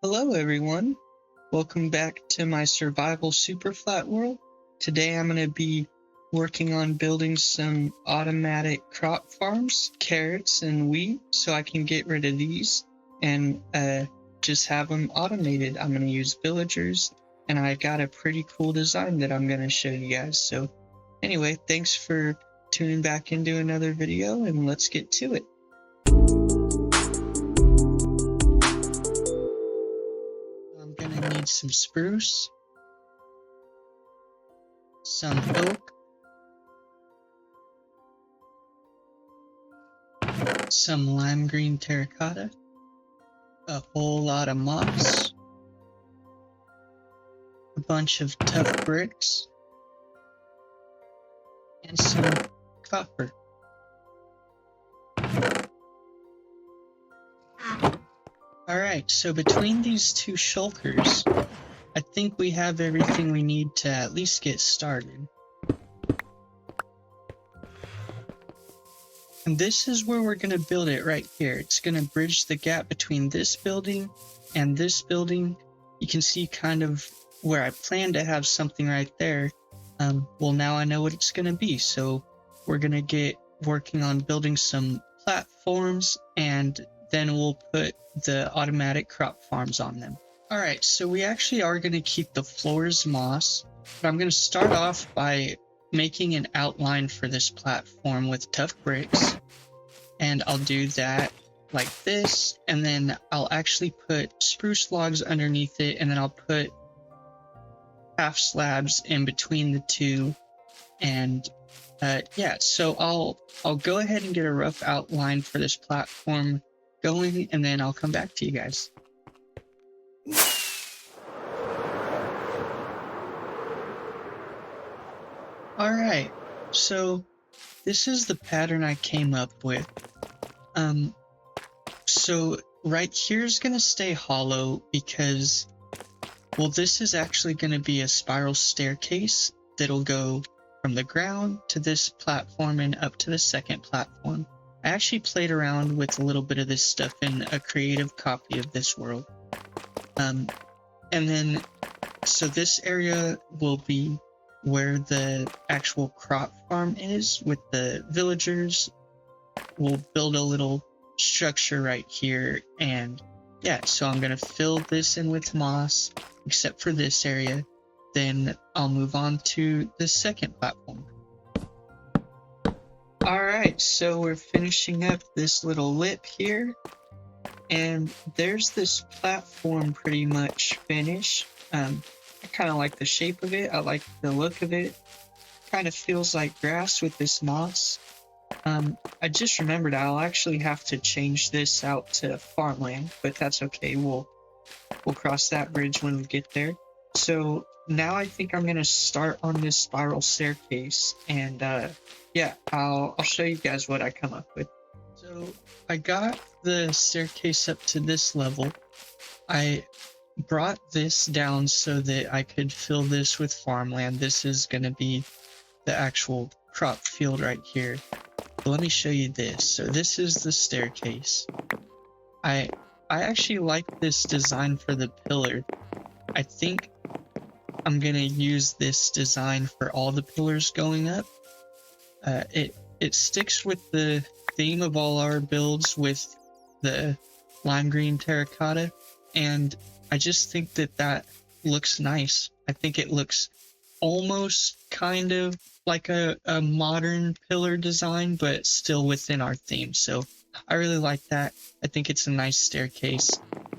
Hello everyone, welcome back to my survival superflat world. Today I'm going to be working on building some automatic crop farms, carrots and wheat, so I can get rid of these and just have them automated. I'm going to use villagers and I got a pretty cool design that I'm going to show you guys. So anyway, thanks for tuning back into another video and let's get to it. I'm gonna need some spruce, some oak, some lime green terracotta, a whole lot of moss, a bunch of tough bricks, and some copper. Alright, so between these two shulkers, I think we have everything we need to at least get started. And this is where we're going to build it right here. It's going to bridge the gap between this building and this building. You can see kind of where I plan to have something right there. Well, now I know what it's going to be. So we're going to get working on building some platforms and then we'll put the automatic crop farms on them. Alright, so we actually are going to keep the floors moss, but I'm going to start off by making an outline for this platform with tough bricks, and I'll do that like this, and then I'll actually put spruce logs underneath it, and then I'll put half slabs in between the two, and yeah, so I'll go ahead and get a rough outline for this platform going, and then I'll come back to you guys. Alright, so this is the pattern I came up with. So right here is going to stay hollow because, well, this is actually going to be a spiral staircase that'll go from the ground to this platform and up to the second platform. I actually played around with a little bit of this stuff in a creative copy of this world. And then, so this area will be where the actual crop farm is with the villagers. We'll build a little structure right here, and yeah, so I'm gonna fill this in with moss except for this area, then I'll move on to the second platform. Alright, so we're finishing up this little lip here, and there's this platform pretty much finished. I kind of like the shape of it. I like the look of it. Kind of feels like grass with this moss. I just remembered I'll actually have to change this out to farmland, but that's okay. We'll cross that bridge when we get there. So now I think I'm gonna start on this spiral staircase, and yeah, I'll show you guys what I come up with. So I got the staircase up to this level. I brought this down so that I could fill this with farmland. This is going to be the actual crop field right here. But let me show you this. So this is the staircase. I actually like this design for the pillar. I think I'm going to use this design for all the pillars going up. It sticks with the theme of all our builds with the lime green terracotta, and I just think that looks nice. I think it looks almost kind of like a modern pillar design, but still within our theme. So I really like that. I think it's a nice staircase,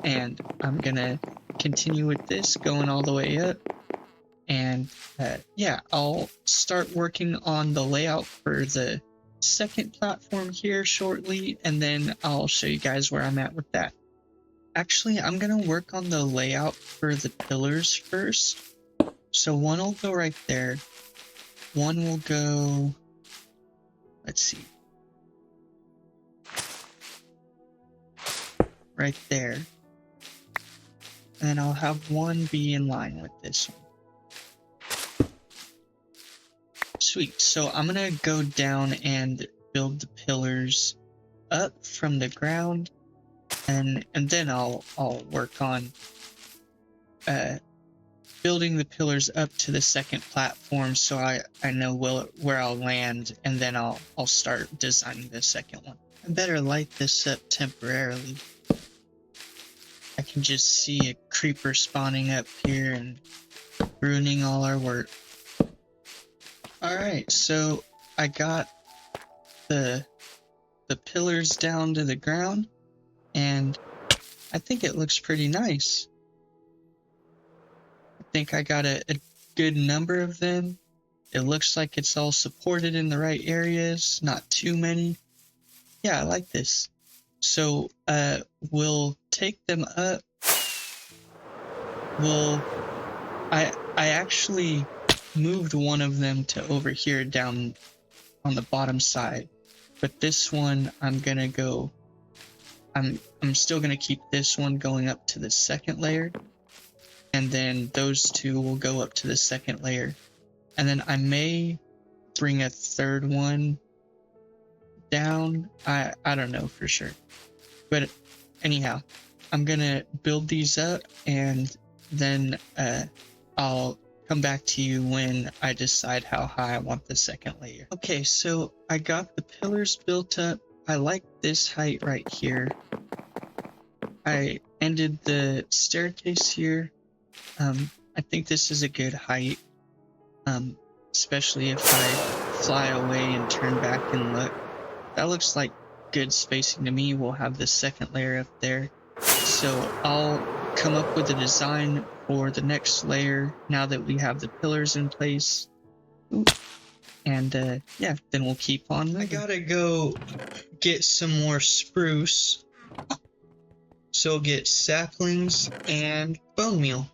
and I'm gonna continue with this going all the way up. And yeah, I'll start working on the layout for the second platform here shortly, and then I'll show you guys where I'm at with that. Actually, I'm going to work on the layout for the pillars first. So one will go right there. One will go, let's see, right there. And then I'll have one be in line with this one. Sweet, so I'm going to go down and build the pillars up from the ground. and then I'll work on building the pillars up to the second platform, so I know where I'll land, and then I'll start designing the second one. I better light this up temporarily. I can just see a creeper spawning up here and ruining all our work. Alright, so I got the pillars down to the ground, and I think it looks pretty nice. I think I got a good number of them. It looks like it's all supported in the right areas, not too many. Yeah, I like this. So we'll take them up. I actually moved one of them to over here down on the bottom side, but this one I'm still gonna keep this one going up to the second layer, and then those two will go up to the second layer, and then I may bring a third one down. I don't know for sure, but anyhow, I'm gonna build these up, and then I'll come back to you when I decide how high I want the second layer. Okay, so I got the pillars built up. I like this height right here. I ended the staircase here. I think this is a good height, especially if I fly away and turn back and look. That looks like good spacing to me. We'll have the second layer up there. So I'll come up with a design for the next layer now that we have the pillars in place. Ooh. And yeah, then we'll keep on. I gotta go get some more spruce. So get saplings and bone meal.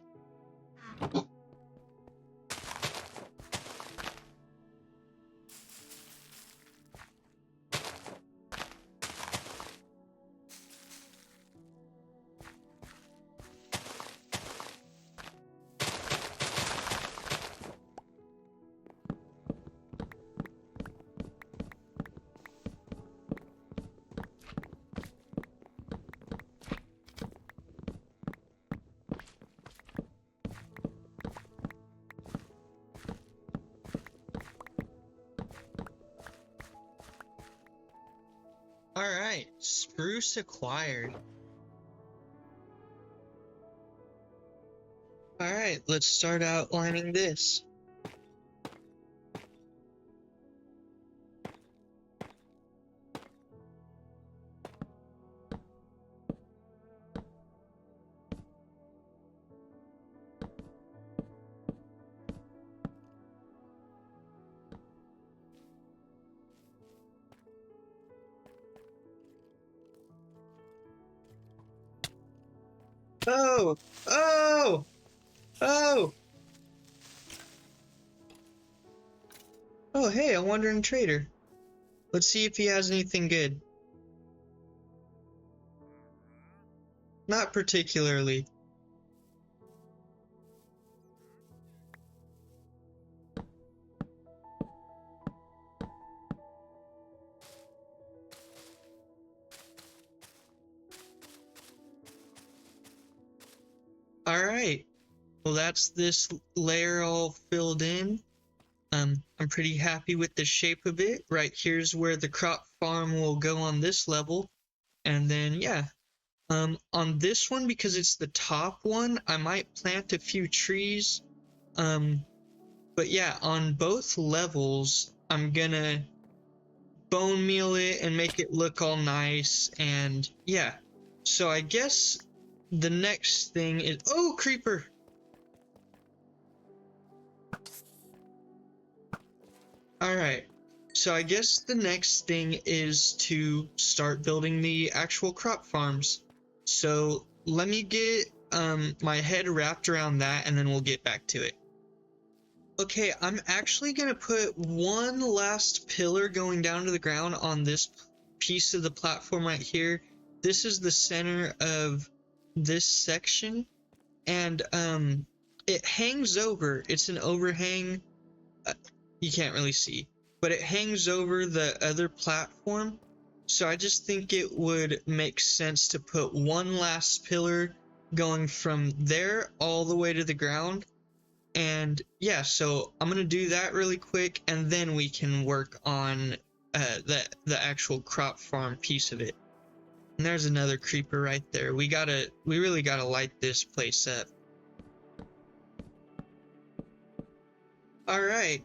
Alright, spruce acquired. Alright, let's start outlining this. Oh! Oh! Oh! Oh, hey, a wandering trader. Let's see if he has anything good. Not particularly. Alright. Well, that's this layer all filled in. I'm pretty happy with the shape of it. Right here's where the crop farm will go on this level. And then, yeah. On this one, because it's the top one, I might plant a few trees. But yeah, on both levels, I'm gonna bone meal it and make it look all nice. And yeah, so I guess the next thing is, oh, creeper. Alright, so I guess the next thing is to start building the actual crop farms. So let me get my head wrapped around that, and then we'll get back to it. Okay, I'm actually gonna put one last pillar going down to the ground on this piece of the platform right here. This is the center of this section, and it hangs over. It's an overhang. You can't really see, but it hangs over the other platform. So I just think it would make sense to put one last pillar going from there all the way to the ground. And yeah, so I'm gonna do that really quick, and then we can work on the actual crop farm piece of it. And there's another creeper right there. We really gotta light this place up. All right,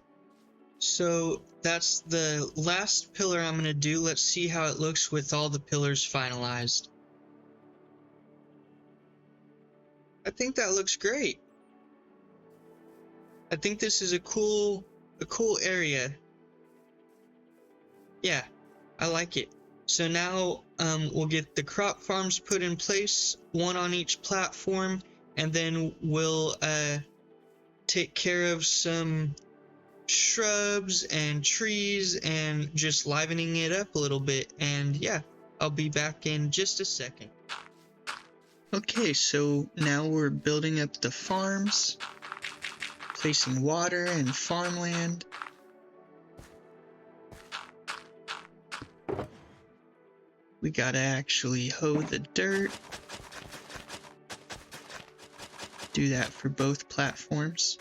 so that's the last pillar I'm gonna do. Let's see how it looks with all the pillars finalized. I think that looks great. I think this is a cool area. Yeah, I like it. So now we'll get the crop farms put in place, one on each platform, and then we'll take care of some shrubs and trees and just livening it up a little bit. And yeah, I'll be back in just a second. Okay, so now we're building up the farms, placing water and farmland. We gotta actually hoe the dirt. Do that for both platforms.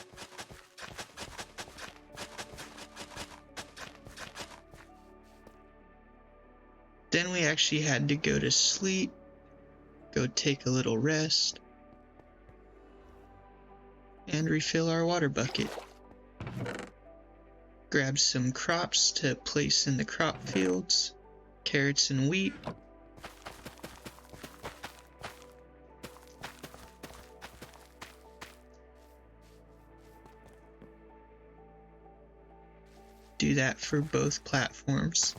Then we actually had to go to sleep, go take a little rest, and refill our water bucket. Grab some crops to place in the crop fields, carrots and wheat. Do that for both platforms.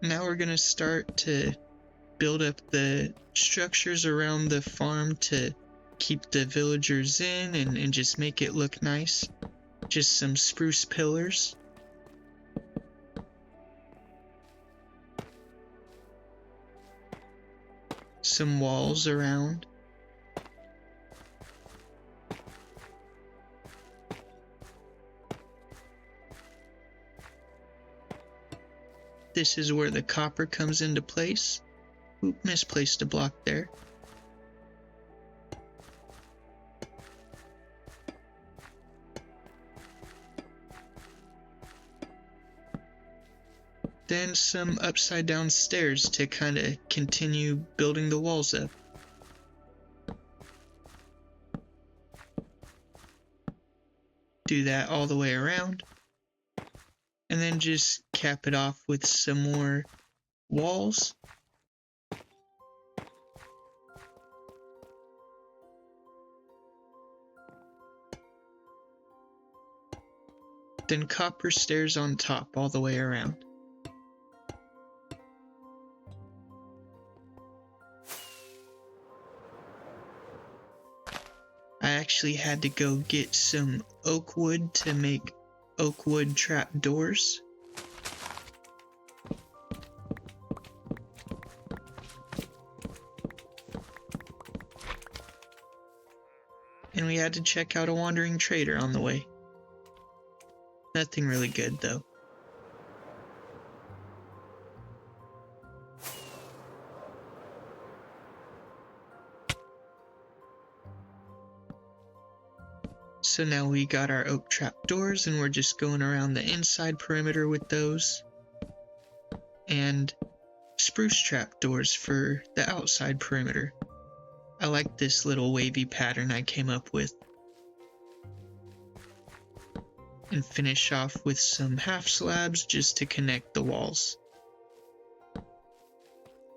Now we're going to start to build up the structures around the farm to keep the villagers in and just make it look nice. Just some spruce pillars. Some walls around. This is where the copper comes into place. Oop, misplaced a block there. Then some upside down stairs to kind of continue building the walls up. Do that all the way around. And then just cap it off with some more walls. Then copper stairs on top all the way around. I actually had to go get some oak wood to make oak wood trap doors. And we had to check out a wandering trader on the way. Nothing really good though. So now we got our oak trap doors and we're just going around the inside perimeter with those. And spruce trap doors for the outside perimeter. I like this little wavy pattern I came up with. And finish off with some half slabs just to connect the walls.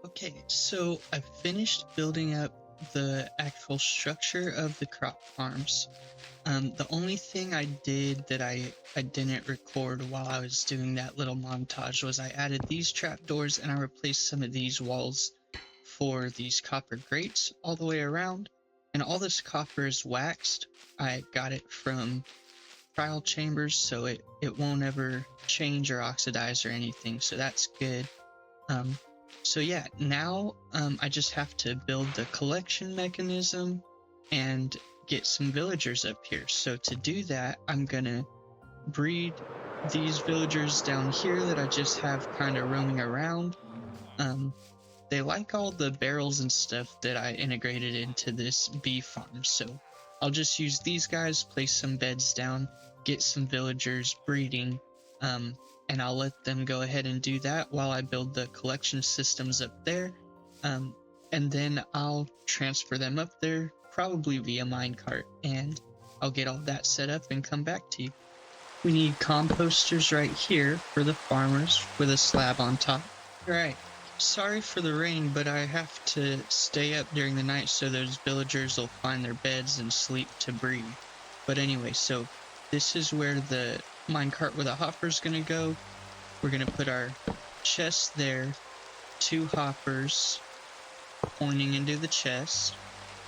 Okay, so I finished building up the actual structure of the crop farms. The only thing I did that I didn't record while I was doing that little montage was I added these trapdoors and I replaced some of these walls for these copper grates all the way around. And all this copper is waxed. I got it from trial chambers, so it won't ever change or oxidize or anything, so that's good. So yeah, now I just have to build the collection mechanism and get some villagers up here. So to do that, I'm gonna breed these villagers down here that I just have kind of roaming around. They like all the barrels and stuff that I integrated into this bee farm, so I'll just use these guys, place some beds down, get some villagers breeding, and I'll let them go ahead and do that while I build the collection systems up there, and then I'll transfer them up there, probably via minecart, and I'll get all that set up and come back to you. We need composters right here for the farmers with a slab on top. Right. Sorry for the rain, but I have to stay up during the night so those villagers will find their beds and sleep to breed. But anyway, so this is where the minecart with a hopper is going to go. We're going to put our chest there, 2 hoppers pointing into the chest,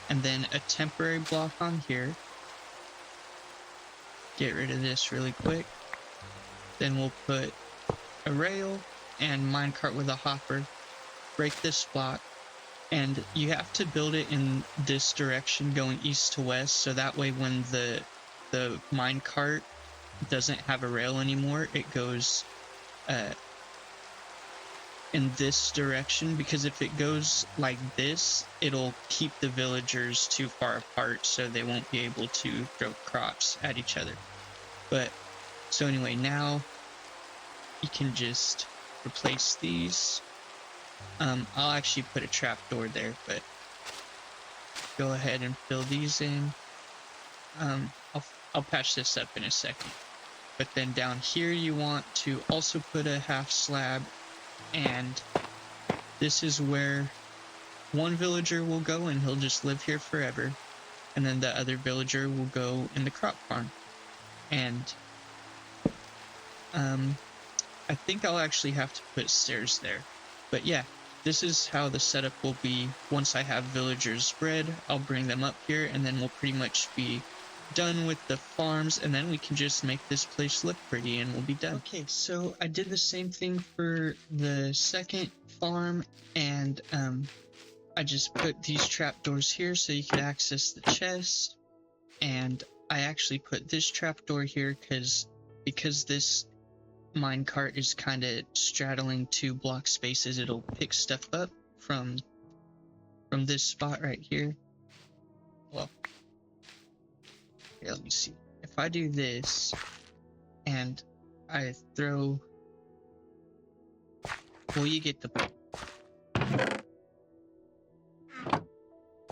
and then a temporary block on here. Get rid of this really quick. Then we'll put a rail and minecart with a hopper. Break this block, and you have to build it in this direction going east to west, so that way when the minecart doesn't have a rail anymore, it goes in this direction, because if it goes like this, it'll keep the villagers too far apart, so they won't be able to throw crops at each other. But so anyway, now you can just replace these. I'll actually put a trapdoor there, but go ahead and fill these in. I'll patch this up in a second. But then down here you want to also put a half slab, and this is where one villager will go and he'll just live here forever, and then the other villager will go in the crop farm. And I think I'll actually have to put stairs there. But yeah, this is how the setup will be. Once I have villagers bred, I'll bring them up here, and then we'll pretty much be done with the farms, and then we can just make this place look pretty and we'll be done. Okay, so I did the same thing for the second farm, and I just put these trapdoors here so you could access the chest, and I actually put this trapdoor here because this minecart is kind of straddling 2 block spaces. It'll pick stuff up from this spot right here. Well, here, let me see. If I do this and I throw, well, you get the point.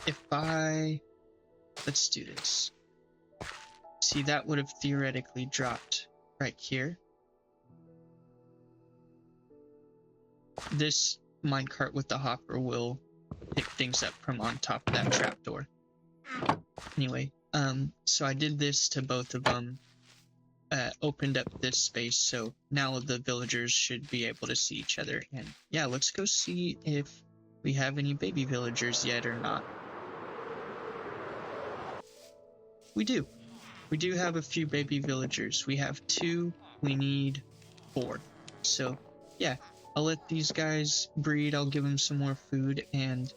If let's do this. See, that would have theoretically dropped right here. This minecart with the hopper will pick things up from on top of that trapdoor. Anyway, so I did this to both of them, opened up this space, so now the villagers should be able to see each other. And yeah, let's go see if we have any baby villagers yet or not. We do. We do have a few baby villagers. We have 2, we need 4. So yeah, I'll let these guys breed, I'll give them some more food, and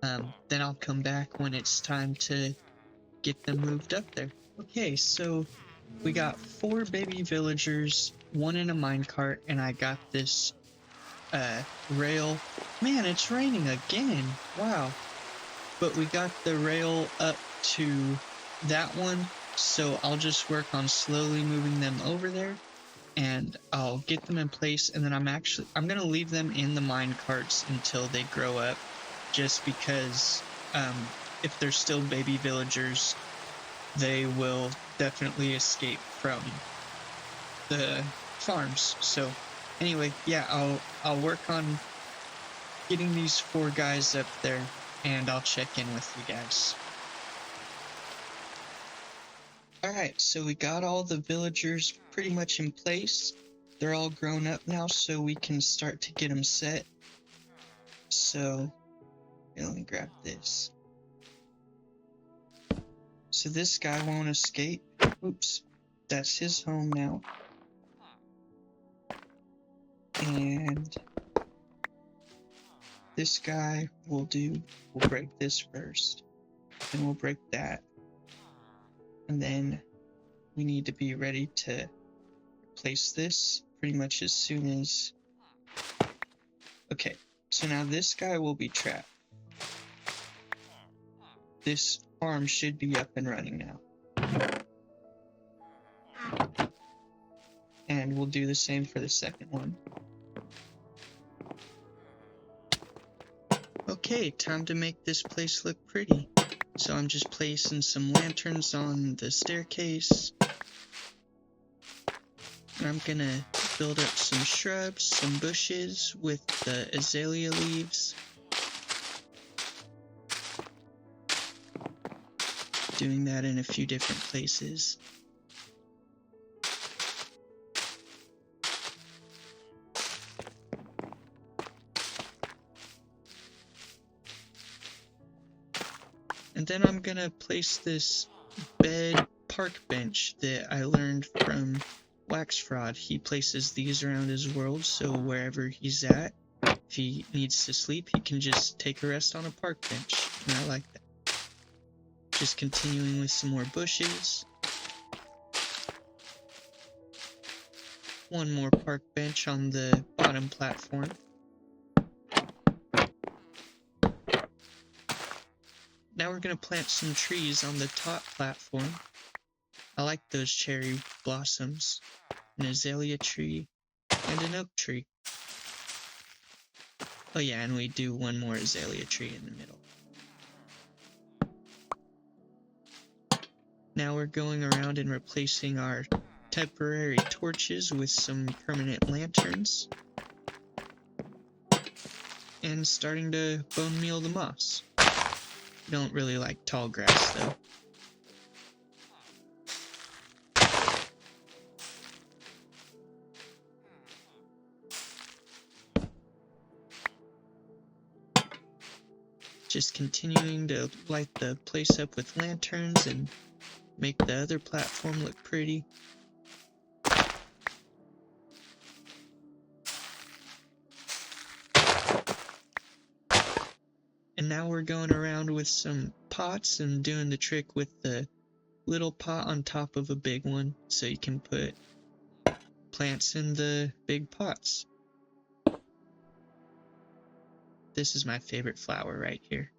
then I'll come back when it's time to get them moved up there. Okay, so we got 4 baby villagers, 1 in a minecart, and I got this rail. Man, it's raining again. Wow. But we got the rail up to that one, so I'll just work on slowly moving them over there, and I'll get them in place, and then I'm gonna leave them in the minecarts until they grow up, just because if they're still baby villagers, they will definitely escape from the farms. So anyway, yeah, I'll work on getting these 4 guys up there, and I'll check in with you guys. Alright, so we got all the villagers pretty much in place. They're all grown up now, so we can start to get them set. So, let me grab this. So this guy won't escape. Oops, that's his home now. And this guy we'll break this first. Then we'll break that. And then we need to be ready to place this pretty much as soon as... Okay, so now this guy will be trapped. This farm should be up and running now. And we'll do the same for the second one. Okay, time to make this place look pretty. So I'm just placing some lanterns on the staircase. And I'm gonna build up some shrubs, some bushes with the azalea leaves. Doing that in a few different places. And then I'm gonna place this bed park bench that I learned from Wax Fraud. He places these around his world, so wherever he's at, if he needs to sleep, he can just take a rest on a park bench, and I like that. Just continuing with some more bushes. One more park bench on the bottom platform. Now we're going to plant some trees on the top platform. I like those cherry blossoms. An azalea tree and an oak tree. Oh yeah, and we do one more azalea tree in the middle. Now we're going around and replacing our temporary torches with some permanent lanterns. And starting to bone meal the moss. Don't really like tall grass though. Just continuing to light the place up with lanterns and make the other platform look pretty. And now we're going around with some pots and doing the trick with the little pot on top of a big one, so you can put plants in the big pots. This is my favorite flower right here.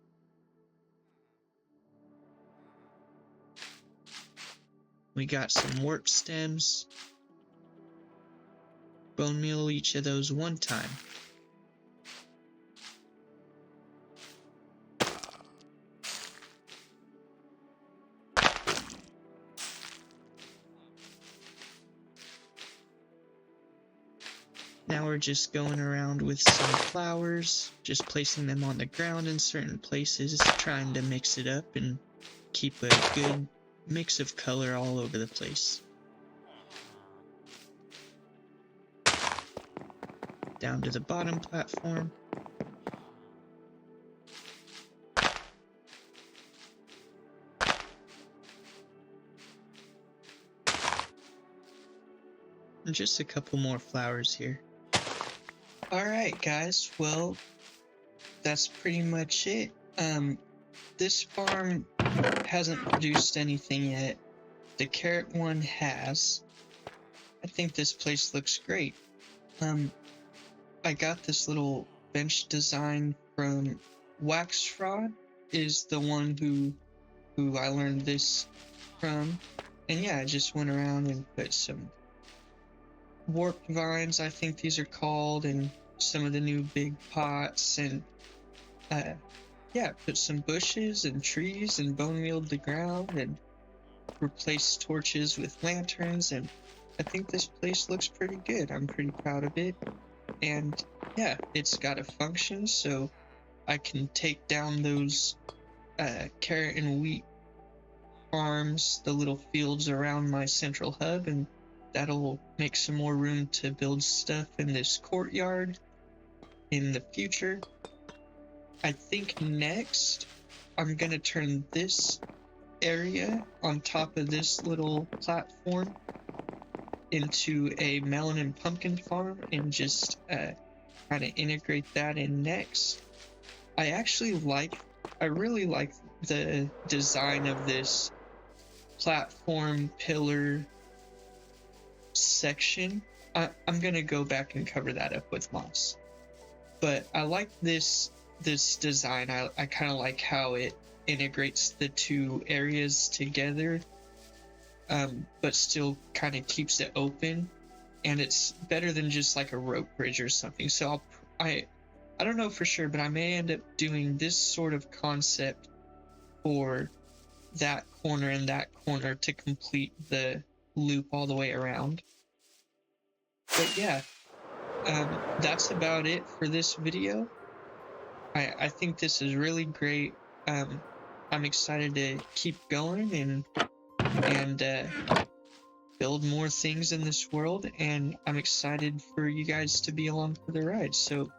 We got some warp stems. Bone meal each of those one time. Now we're just going around with some flowers, just placing them on the ground in certain places, trying to mix it up and keep a good mix of color all over the place. Down to the bottom platform. And just a couple more flowers here. Alright guys, well, that's pretty much it. This farm hasn't produced anything yet. The carrot one has. I think this place looks great. I got this little bench design from Wax Fraud, is the one who I learned this from. And yeah, I just went around and put some warped vines, I think these are called, and some of the new big pots, and yeah, put some bushes and trees and bone mealed the ground and replaced torches with lanterns, and I think this place looks pretty good. I'm pretty proud of it. And yeah, it's got a function, so I can take down those carrot and wheat farms, the little fields around my central hub, and that'll make some more room to build stuff in this courtyard in the future. I think next I'm gonna turn this area on top of this little platform into a melon and pumpkin farm and just kind of integrate that in next. I really like the design of this platform pillar section, I'm gonna go back and cover that up with moss. But I like this design. I kind of like how it integrates the two areas together, but still kind of keeps it open, and it's better than just like a rope bridge or something. So I don't know for sure, but I may end up doing this sort of concept for that corner and that corner to complete the loop all the way around. But yeah, that's about it for this video. I think this is really great. I'm excited to keep going and build more things in this world, and I'm excited for you guys to be along for the ride. So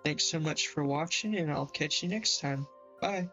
thanks so much for watching, and I'll catch you next time. Bye.